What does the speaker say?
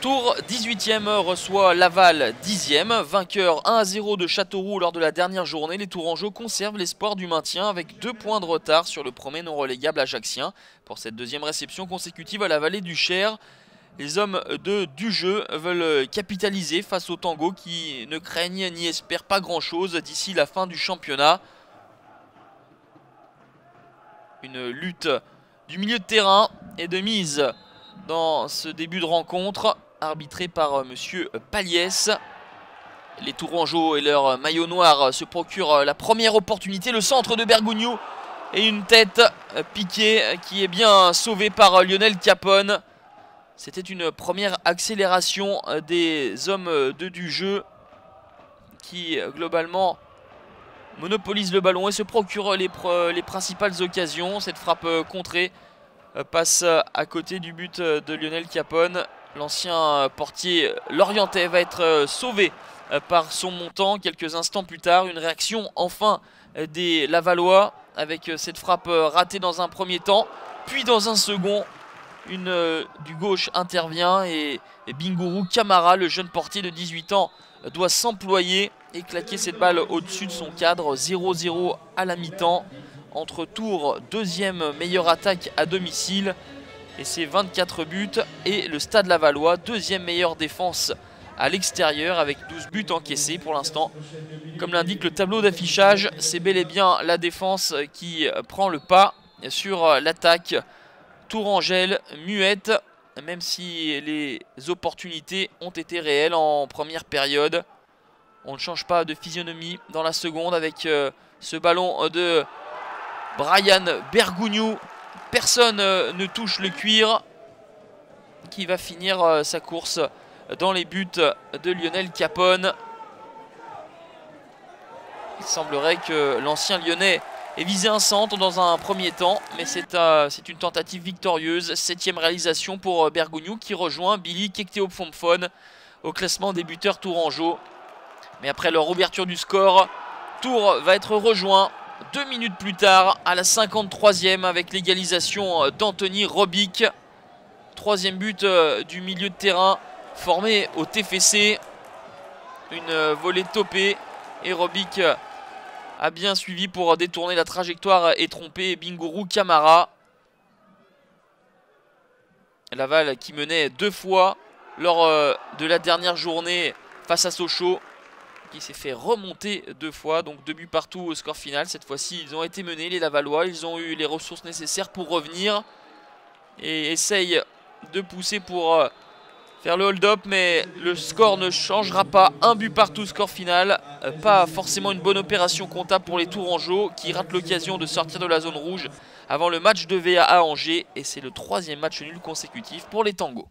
Tours 18e reçoit Laval 10e, vainqueur 1-0 de Châteauroux lors de la dernière journée. Les Tourangeaux conservent l'espoir du maintien avec 2 points de retard sur le premier non relégable ajaxien. Pour cette deuxième réception consécutive à la vallée du Cher, les hommes du jeu veulent capitaliser face au Tango qui ne craignent ni espèrent pas grand chose d'ici la fin du championnat. Une lutte du milieu de terrain et de mise dans ce début de rencontre, arbitré par monsieur Paliès. Les Tourangeaux et leur maillot noir se procurent la première opportunité. Le centre de Bergugno et une tête piquée qui est bien sauvée par Lionel Capone. C'était une première accélération des hommes du jeu qui globalement monopolisent le ballon et se procurent les principales occasions. Cette frappe contrée passe à côté du but de Lionel Capone. L'ancien portier lorientais va être sauvé par son montant quelques instants plus tard. Une réaction enfin des Lavallois avec cette frappe ratée dans un premier temps. Puis dans un second, du gauche intervient et Bingourou Camara, le jeune portier de 18 ans, doit s'employer et claquer cette balle au-dessus de son cadre. 0-0 à la mi-temps entre Tours, deuxième meilleure attaque à domicile et ses 24 buts, et le Stade Lavallois, deuxième meilleure défense à l'extérieur avec 12 buts encaissés pour l'instant. Comme l'indique le tableau d'affichage, c'est bel et bien la défense qui prend le pas sur l'attaque tourangelle muette, même si les opportunités ont été réelles en première période. On ne change pas de physionomie dans la seconde avec ce ballon de Brian Bergugno. Personne ne touche le cuir, qui va finir sa course dans les buts de Lionel Capone. Il semblerait que l'ancien Lyonnais ait visé un centre dans un premier temps, mais c'est une tentative victorieuse. 7e réalisation pour Bergugno qui rejoint Billy Kekteophomphogne au classement des buteurs tourangeaux. Mais après leur ouverture du score, Tours va être rejoint 2 minutes plus tard à la 53e avec l'égalisation d'Anthony Robic. 3e but du milieu de terrain formé au TFC. Une volée topée et Robic a bien suivi pour détourner la trajectoire et tromper Bingourou Camara. Laval qui menait 2 fois lors de la dernière journée face à Sochaux, qui s'est fait remonter 2 fois, donc 2 buts partout au score final. Cette fois-ci, ils ont été menés, les Lavallois. Ils ont eu les ressources nécessaires pour revenir et essayent de pousser pour faire le hold-up, mais le score ne changera pas. 1 but partout, score final. Pas forcément une bonne opération comptable pour les Tourangeaux qui ratent l'occasion de sortir de la zone rouge avant le match de VA à Angers. Et c'est le 3e match nul consécutif pour les Tangos.